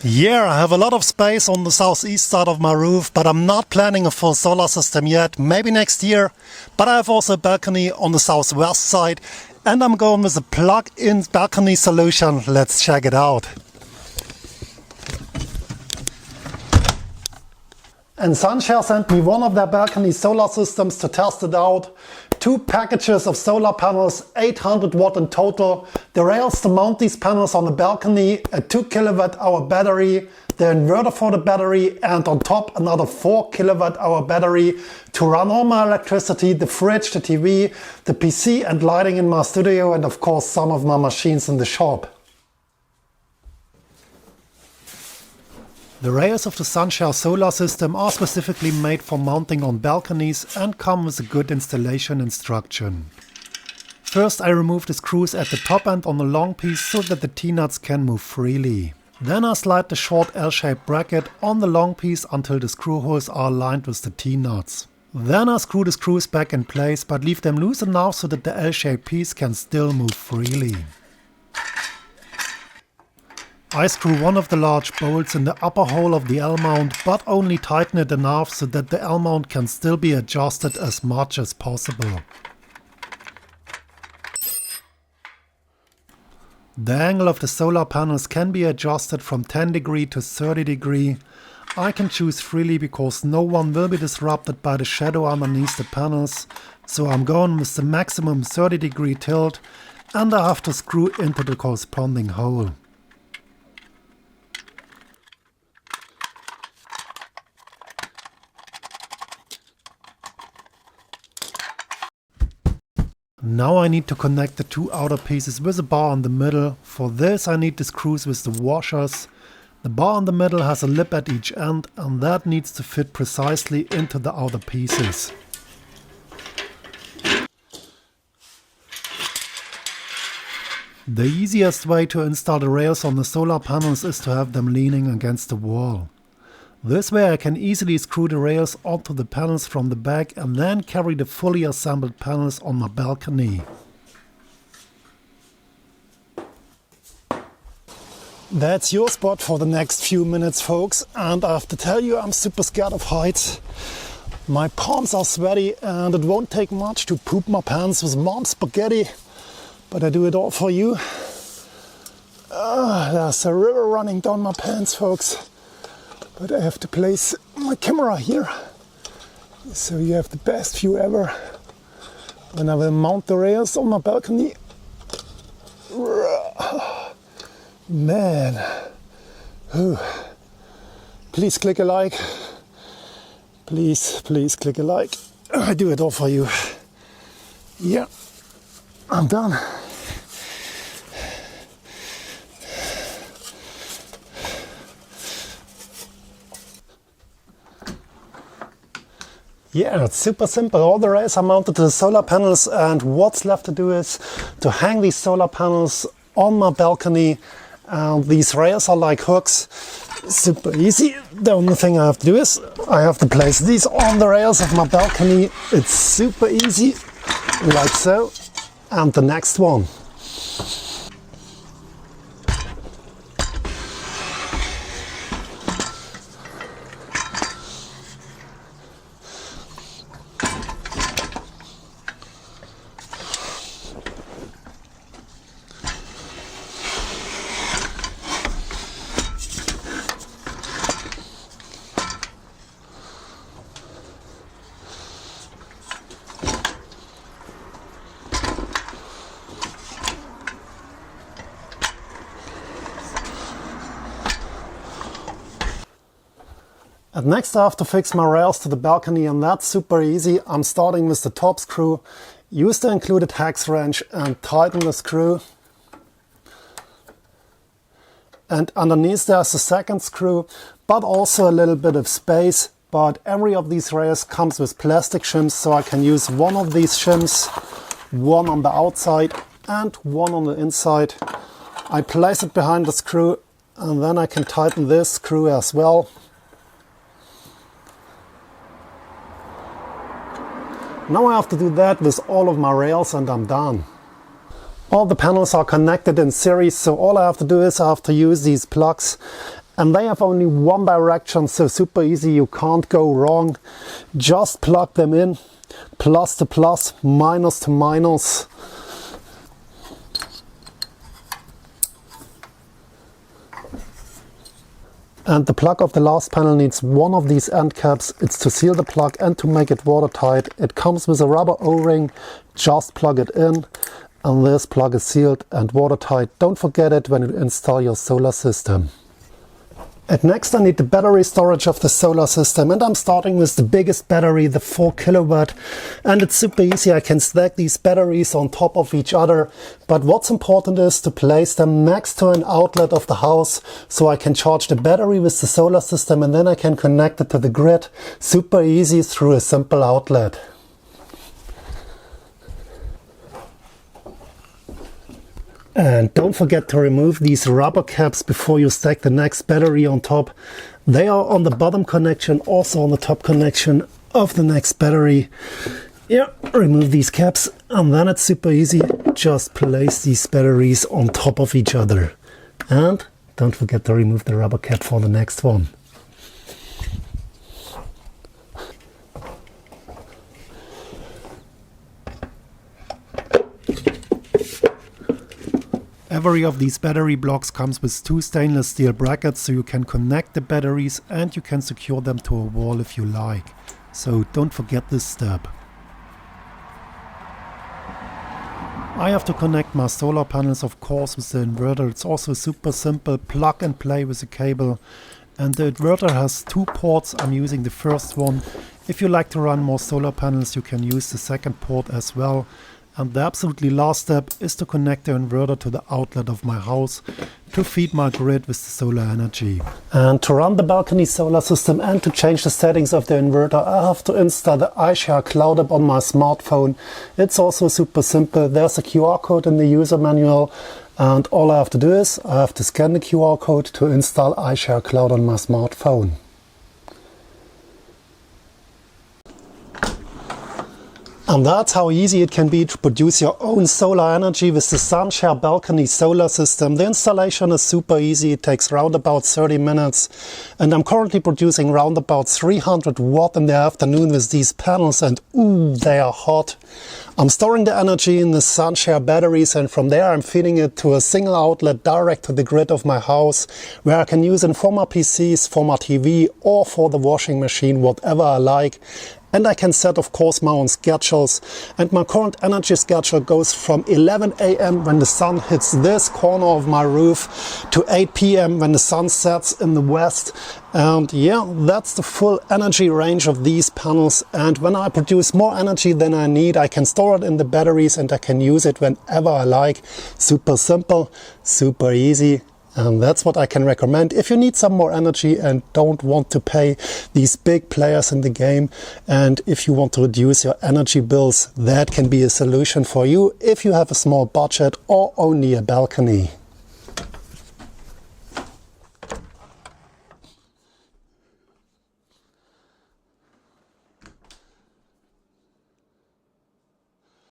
Yeah, I have a lot of space on the southeast side of my roof, but I'm not planning a full solar system yet, maybe next year. But I have also a balcony on the southwest side, and I'm going with a plug-in balcony solution. Let's check it out. And Sunshare sent me one of their balcony solar systems to test it out. 2 packages of solar panels, 800 watt in total, the rails to mount these panels on the balcony, a 2 kilowatt hour battery, the inverter for the battery, and on top another 4 kilowatt hour battery to run all my electricity, the fridge, the TV, the PC and lighting in my studio, and of course some of my machines in the shop. The rails of the Sunshare solar system are specifically made for mounting on balconies and come with a good installation instruction. First I remove the screws at the top end on the long piece so that the T-nuts can move freely. Then I slide the short L-shaped bracket on the long piece until the screw holes are aligned with the T-nuts. Then I screw the screws back in place but leave them loose enough so that the L-shaped piece can still move freely. I screw one of the large bolts in the upper hole of the L-mount, but only tighten it enough so that the L-mount can still be adjusted as much as possible. The angle of the solar panels can be adjusted from 10 degree to 30 degree. I can choose freely because no one will be disrupted by the shadow underneath the panels, so I'm going with the maximum 30 degree tilt and I have to screw into the corresponding hole. Now I need to connect the 2 outer pieces with a bar in the middle. For this I need the screws with the washers. The bar in the middle has a lip at each end and that needs to fit precisely into the outer pieces. The easiest way to install the rails on the solar panels is to have them leaning against the wall. This way I can easily screw the rails onto the panels from the back and then carry the fully assembled panels on my balcony. That's your spot for the next few minutes, folks, and I have to tell you I'm super scared of heights. My palms are sweaty and it won't take much to poop my pants with mom's spaghetti, but I do it all for you. There's a river running down my pants, folks. But I have to place my camera here, so you have the best view ever. When I will mount the rails on my balcony. Man, please click a like. Please click a like. I do it all for you. Yeah, I'm done. Yeah, it's super simple. All the rails are mounted to the solar panels and what's left to do is to hang these solar panels on my balcony. These rails are like hooks. Super easy. The only thing I have to do is I have to place these on the rails of my balcony. It's super easy, like so. And the next one. And next I have to fix my rails to the balcony, and that's super easy. I'm starting with the top screw. Use the included hex wrench and tighten the screw. And underneath there's a second screw, but also a little bit of space. But every of these rails comes with plastic shims, so I can use one of these shims, one on the outside and one on the inside. I place it behind the screw and then I can tighten this screw as well. Now I have to do that with all of my rails and I'm done. All the panels are connected in series, so all I have to do is I have to use these plugs And they have only one direction, so super easy, you can't go wrong. Just plug them in, plus to plus, minus to minus. And the plug of the last panel needs one of these end caps. It's to seal the plug and to make it watertight. It comes with a rubber O-ring, just plug it in, and this plug is sealed and watertight. Don't forget it when you install your solar system. And next I need the battery storage of the solar system, and I'm starting with the biggest battery, the 4 kilowatt. And it's super easy, I can stack these batteries on top of each other. But what's important is to place them next to an outlet of the house, so I can charge the battery with the solar system and then I can connect it to the grid. Super easy through a simple outlet. And don't forget to remove these rubber caps before you stack the next battery on top. They are on the bottom connection, also on the top connection of the next battery. Yeah, remove these caps and then it's super easy. Just place these batteries on top of each other. And don't forget to remove the rubber cap for the next one. Every of these battery blocks comes with 2 stainless steel brackets, so you can connect the batteries and you can secure them to a wall if you like. So don't forget this step. I have to connect my solar panels, of course, with the inverter. It's also super simple, plug and play with a cable. And the inverter has 2 ports. I'm using the first one. If you like to run more solar panels, you can use the second port as well. And the absolutely last step is to connect the inverter to the outlet of my house to feed my grid with the solar energy. And to run the balcony solar system and to change the settings of the inverter, I have to install the iShare Cloud app on my smartphone. It's also super simple. There's a QR code in the user manual, and all I have to do is I have to scan the QR code to install iShare Cloud on my smartphone. And that's how easy it can be to produce your own solar energy with the Sunshare balcony solar system. The installation is super easy, it takes round about 30 minutes. And I'm currently producing round about 300 watt in the afternoon with these panels, and ooh, they are hot. I'm storing the energy in the Sunshare batteries, and from there I'm feeding it to a single outlet direct to the grid of my house, where I can use it for my PCs, for my TV or for the washing machine, whatever I like. And I can set, of course, my own schedules. And my current energy schedule goes from 11 AM when the sun hits this corner of my roof to 8 PM when the sun sets in the west. And yeah, that's the full energy range of these panels. And when I produce more energy than I need, I can store it in the batteries and I can use it whenever I like. Super simple, super easy. And that's what I can recommend if you need some more energy and don't want to pay these big players in the game. And if you want to reduce your energy bills, that can be a solution for you if you have a small budget or only a balcony.